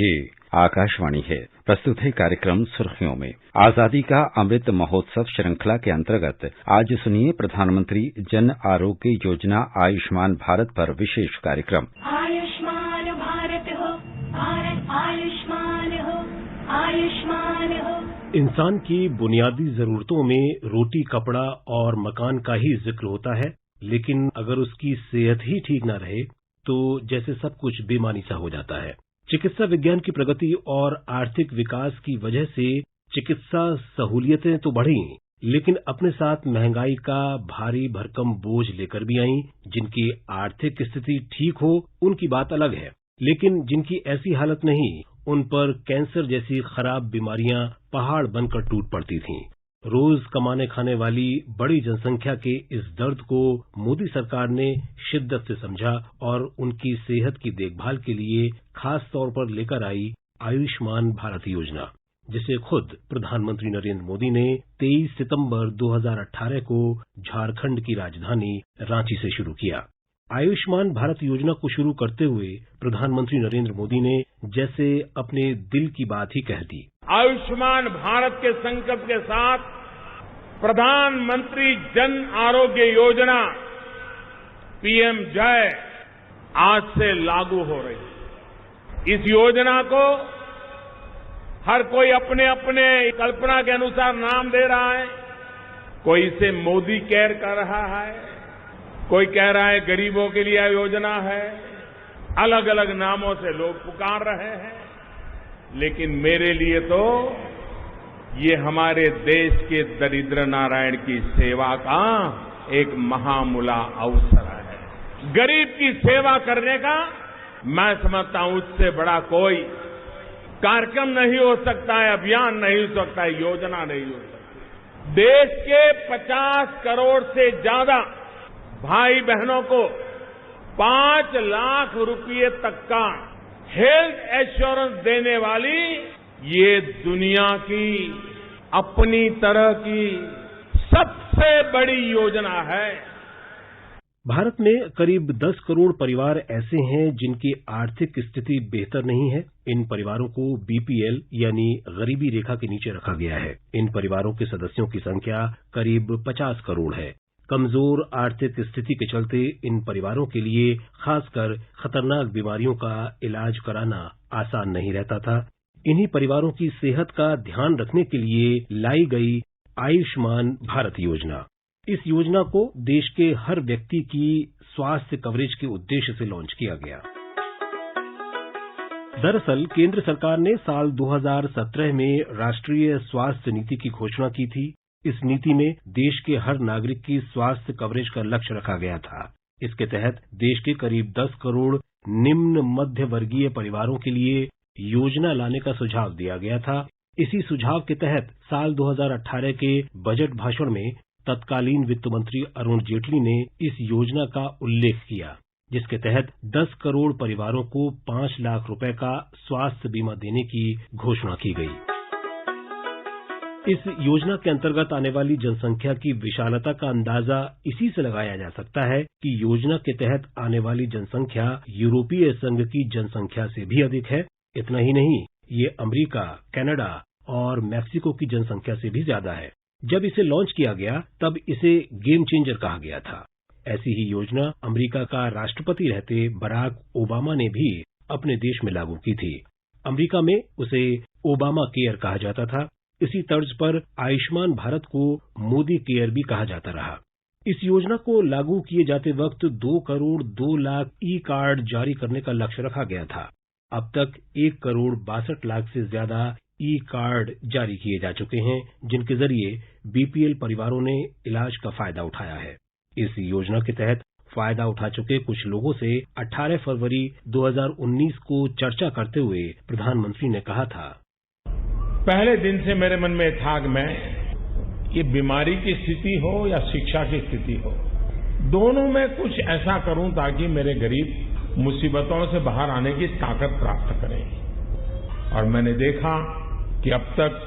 ये आकाशवाणी है। प्रस्तुत है कार्यक्रम सुर्खियों में। आजादी का अमृत महोत्सव श्रृंखला के अंतर्गत आज सुनिए प्रधानमंत्री जन आरोग्य योजना आयुष्मान भारत पर विशेष कार्यक्रम। आयुष्मान भारत हो, भारत आयुष्मान हो, आयुष्मान हो। इंसान की बुनियादी जरूरतों में रोटी, कपड़ा और मकान का ही जिक्र होता है, लेकिन अगर उसकी सेहत ही ठीक न रहे तो जैसे सब कुछ बेमानी सा हो जाता है। चिकित्सा विज्ञान की प्रगति और आर्थिक विकास की वजह से चिकित्सा सहूलियतें तो बढ़ी, लेकिन अपने साथ महंगाई का भारी भरकम बोझ लेकर भी आईं। जिनकी आर्थिक स्थिति ठीक हो उनकी बात अलग है, लेकिन जिनकी ऐसी हालत नहीं, उन पर कैंसर जैसी खराब बीमारियां पहाड़ बनकर टूट पड़ती थीं। रोज कमाने खाने वाली बड़ी जनसंख्या के इस दर्द को मोदी सरकार ने शिद्दत से समझा और उनकी सेहत की देखभाल के लिए खास तौर पर लेकर आई आयुष्मान भारत योजना, जिसे खुद प्रधानमंत्री नरेंद्र मोदी ने 23 सितंबर 2018 को झारखंड की राजधानी रांची से शुरू किया। आयुष्मान भारत योजना को शुरू करते हुए प्रधानमंत्री नरेंद्र मोदी ने जैसे अपने दिल की बात ही कह दी। आयुष्मान भारत के संकल्प के साथ प्रधानमंत्री जन आरोग्य योजना पीएम जय आज से लागू हो रही है। इस योजना को हर कोई अपने अपने कल्पना के अनुसार नाम दे रहा है। कोई इसे मोदी केयर कर रहा है, कोई कह रहा है गरीबों के लिए योजना है। अलग अलग नामों से लोग पुकार रहे हैं, लेकिन मेरे लिए तो ये हमारे देश के दरिद्र नारायण की सेवा का एक महामूला अवसर है। गरीब की सेवा करने का मैं समझता हूं उससे बड़ा कोई कार्यक्रम नहीं हो सकता है, अभियान नहीं हो सकता है, योजना नहीं हो सकती। देश के 50 करोड़ से ज्यादा भाई बहनों को 5 लाख रुपये तक का हेल्थ एश्योरेंस देने वाली ये दुनिया की अपनी तरह की सबसे बड़ी योजना है। भारत में करीब 10 करोड़ परिवार ऐसे हैं जिनकी आर्थिक स्थिति बेहतर नहीं है। इन परिवारों को बीपीएल यानी गरीबी रेखा के नीचे रखा गया है। इन परिवारों के सदस्यों की संख्या करीब 50 करोड़ है। कमजोर आर्थिक स्थिति के चलते इन परिवारों के लिए खासकर खतरनाक बीमारियों का इलाज कराना आसान नहीं रहता था। इन्हीं परिवारों की सेहत का ध्यान रखने के लिए लाई गई आयुष्मान भारत योजना। इस योजना को देश के हर व्यक्ति की स्वास्थ्य कवरेज के उद्देश्य से लॉन्च किया गया। दरअसल केंद्र सरकार ने साल 2017 में राष्ट्रीय स्वास्थ्य नीति की घोषणा की थी। इस नीति में देश के हर नागरिक की स्वास्थ्य कवरेज का लक्ष्य रखा गया था। इसके तहत देश के करीब 10 करोड़ निम्न मध्य वर्गीय परिवारों के लिए योजना लाने का सुझाव दिया गया था। इसी सुझाव के तहत साल 2018 के बजट भाषण में तत्कालीन वित्त मंत्री अरुण जेटली ने इस योजना का उल्लेख किया, जिसके तहत 10 करोड़ परिवारों को 5 लाख रुपए का स्वास्थ्य बीमा देने की घोषणा की गई। इस योजना के अंतर्गत आने वाली जनसंख्या की विशालता का अंदाजा इसी से लगाया जा सकता है कि योजना के तहत आने वाली जनसंख्या यूरोपीय संघ की जनसंख्या से भी अधिक है। इतना ही नहीं, ये अमेरिका, कनाडा और मैक्सिको की जनसंख्या से भी ज्यादा है। जब इसे लॉन्च किया गया तब इसे गेम चेंजर कहा गया था। ऐसी ही योजना अमेरिका का राष्ट्रपति रहते बराक ओबामा ने भी अपने देश में लागू की थी। अमेरिका में उसे ओबामा केयर कहा जाता था। इसी तर्ज पर आयुष्मान भारत को मोदी केयर भी कहा जाता रहा। इस योजना को लागू किए जाते वक्त 2 करोड़ 2 लाख ई कार्ड जारी करने का लक्ष्य रखा गया था। अब तक 1 करोड़ 62 लाख से ज्यादा ई कार्ड जारी किए जा चुके हैं, जिनके जरिए बीपीएल परिवारों ने इलाज का फायदा उठाया है। इस योजना के तहत फायदा उठा चुके कुछ लोगों से 18 फरवरी 2019 को चर्चा करते हुए प्रधानमंत्री ने कहा था, पहले दिन से मेरे मन में था कि मैं ये बीमारी की स्थिति हो या शिक्षा की स्थिति हो, दोनों में कुछ ऐसा करूं ताकि मेरे गरीब मुसीबतों से बाहर आने की ताकत प्राप्त करें। और मैंने देखा कि अब तक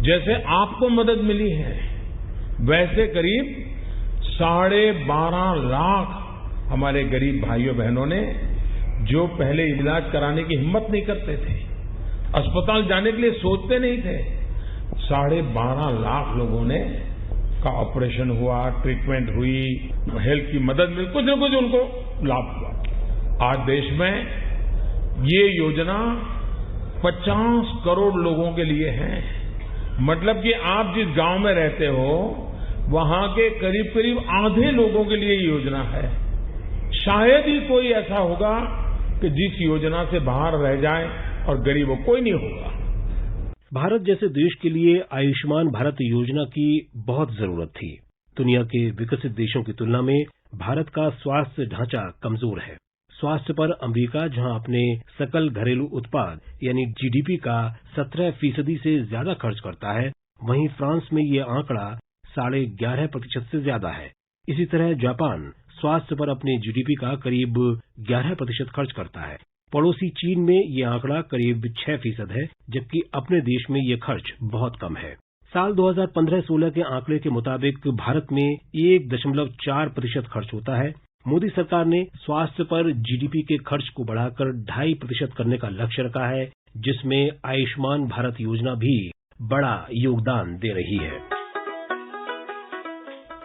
जैसे आपको मदद मिली है, वैसे करीब 12.5 लाख हमारे गरीब भाइयों बहनों ने, जो पहले इलाज कराने की हिम्मत नहीं करते थे, अस्पताल जाने के लिए सोचते नहीं थे। 12.5 लाख लोगों ने का ऑपरेशन हुआ, ट्रीटमेंट हुई, हेल्थ की मदद मिली, कुछ न कुछ उनको लाभ हुआ। आज देश में ये योजना 50 करोड़ लोगों के लिए है। मतलब कि आप जिस गांव में रहते हो वहां के करीब करीब आधे लोगों के लिए ये योजना है। शायद ही कोई ऐसा होगा कि जिस योजना से बाहर रह जाए और गरीब हो, कोई नहीं होगा। भारत जैसे देश के लिए आयुष्मान भारत योजना की बहुत जरूरत थी। दुनिया के विकसित देशों की तुलना में भारत का स्वास्थ्य ढांचा कमजोर है। स्वास्थ्य पर अमेरिका जहां अपने सकल घरेलू उत्पाद यानी जीडीपी का 17% से ज्यादा खर्च करता है, वहीं फ्रांस में ये आंकड़ा 11.5% से ज्यादा है। इसी तरह जापान स्वास्थ्य पर अपने जीडीपी का करीब 11% खर्च करता है। पड़ोसी चीन में ये आंकड़ा करीब 6% है, जबकि अपने देश में ये खर्च बहुत कम है। साल 2015-16 के आंकड़े के मुताबिक भारत में 1.4% खर्च होता है। मोदी सरकार ने स्वास्थ्य पर जीडीपी के खर्च को बढ़ाकर 2.5% करने का लक्ष्य रखा है, जिसमें आयुष्मान भारत योजना भी बड़ा योगदान दे रही है।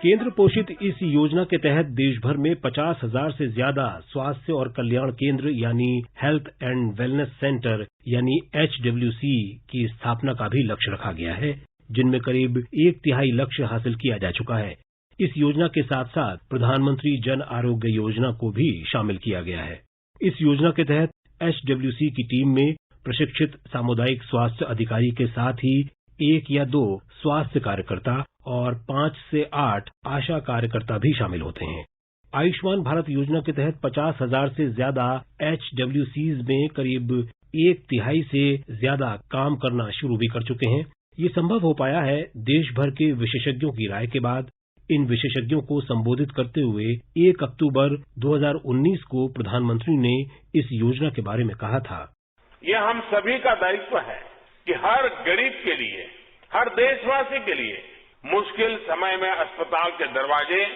केंद्र पोषित इस योजना के तहत देश भर में 50,000 से ज्यादा स्वास्थ्य और कल्याण केंद्र यानी हेल्थ एंड वेलनेस सेंटर यानी HWC की स्थापना का भी लक्ष्य रखा गया है, जिनमें करीब 1/3 लक्ष्य हासिल किया जा चुका है। इस योजना के साथ साथ प्रधानमंत्री जन आरोग्य योजना को भी शामिल किया गया है। इस योजना के तहत HWC की टीम में प्रशिक्षित सामुदायिक स्वास्थ्य अधिकारी के साथ ही 1 या 2 स्वास्थ्य कार्यकर्ता और 5 से 8 आशा कार्यकर्ता भी शामिल होते हैं। आयुष्मान भारत योजना के तहत 50,000 से ज्यादा HWCs में करीब 1/3 से ज्यादा काम करना शुरू भी कर चुके हैं। ये संभव हो पाया है देश भर के विशेषज्ञों की राय के बाद। इन विशेषज्ञों को संबोधित करते हुए 1 अक्टूबर 2019 को प्रधानमंत्री ने इस योजना के बारे में कहा था। ये हम सभी का दायित्व है कि हर गरीब के लिए, हर देशवासी के लिए मुश्किल समय में अस्पताल के दरवाजे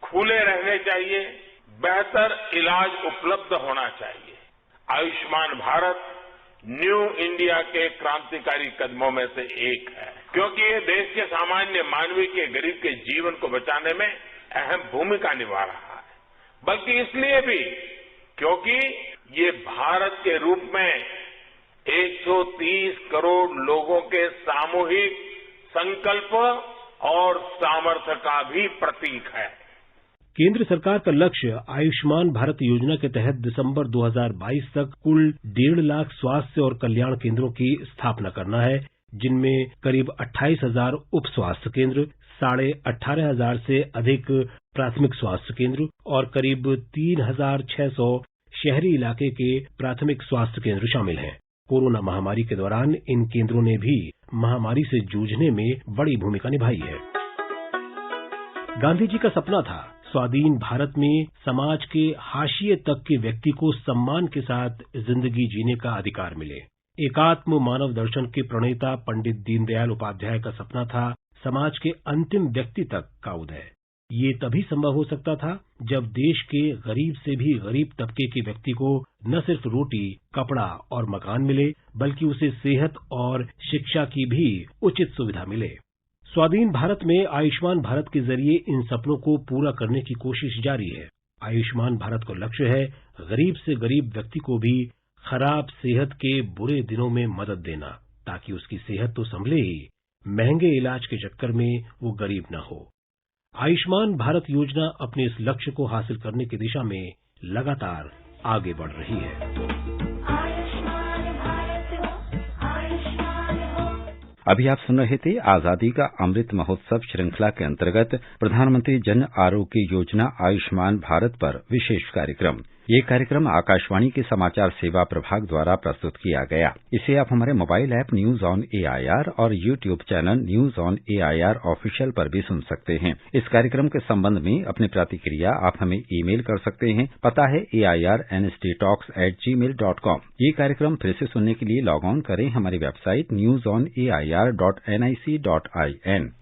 खुले रहने चाहिए, बेहतर इलाज उपलब्ध होना चाहिए। आयुष्मान भारत न्यू इंडिया के क्रांतिकारी कदमों में से एक है, क्योंकि ये देश के सामान्य मानवीय के, गरीब के जीवन को बचाने में अहम भूमिका निभा रहा है। बल्कि इसलिए भी क्योंकि ये भारत के रूप में 130 करोड़ लोगों के सामूहिक संकल्प और सामर्थ्य का भी प्रतीक है। केंद्र सरकार का लक्ष्य आयुष्मान भारत योजना के तहत दिसंबर 2022 तक कुल 1.5 लाख स्वास्थ्य और कल्याण केंद्रों की स्थापना करना है, जिनमें करीब 28,000 उप स्वास्थ्य केंद्र, 18,500 से अधिक प्राथमिक स्वास्थ्य केंद्र और करीब 3,600 शहरी इलाके के प्राथमिक स्वास्थ्य केंद्र शामिल हैं। कोरोना महामारी के दौरान इन केंद्रों ने भी महामारी से जूझने में बड़ी भूमिका निभाई है। गांधी जी का सपना था स्वाधीन भारत में समाज के हाशिए तक के व्यक्ति को सम्मान के साथ जिंदगी जीने का अधिकार मिले। एकात्म मानव दर्शन के प्रणेता पंडित दीनदयाल उपाध्याय का सपना था समाज के अंतिम व्यक्ति तक का उदय। ये तभी संभव हो सकता था जब देश के गरीब से भी गरीब तबके के व्यक्ति को न सिर्फ रोटी, कपड़ा और मकान मिले, बल्कि उसे सेहत और शिक्षा की भी उचित सुविधा मिले। स्वाधीन भारत में आयुष्मान भारत के जरिए इन सपनों को पूरा करने की कोशिश जारी है। आयुष्मान भारत का लक्ष्य है गरीब से गरीब व्यक्ति को भी खराब सेहत के बुरे दिनों में मदद देना, ताकि उसकी सेहत तो संभले ही, महंगे इलाज के चक्कर में वो गरीब न हो। आयुष्मान भारत योजना अपने इस लक्ष्य को हासिल करने की दिशा में लगातार आगे बढ़ रही है। आयुष्मान भारत हो, आयुष्मान हो। अभी आप सुन रहे थे आजादी का अमृत महोत्सव श्रृंखला के अंतर्गत प्रधानमंत्री जन आरोग्य योजना आयुष्मान भारत पर विशेष कार्यक्रम। ये कार्यक्रम आकाशवाणी के समाचार सेवा प्रभाग द्वारा प्रस्तुत किया गया। इसे आप हमारे mobile app news on AIR और YouTube channel news on AIR official पर भी सुन सकते हैं। इस कार्यक्रम के संबंध में अपनी प्रतिक्रिया आप हमें ईमेल कर सकते हैं। पता है AIRNSTtalks@gmail.com। ये कार्यक्रम फिर से सुनने के लिए लॉग ऑन करें हमारी वेबसाइट newsonair.nic.in।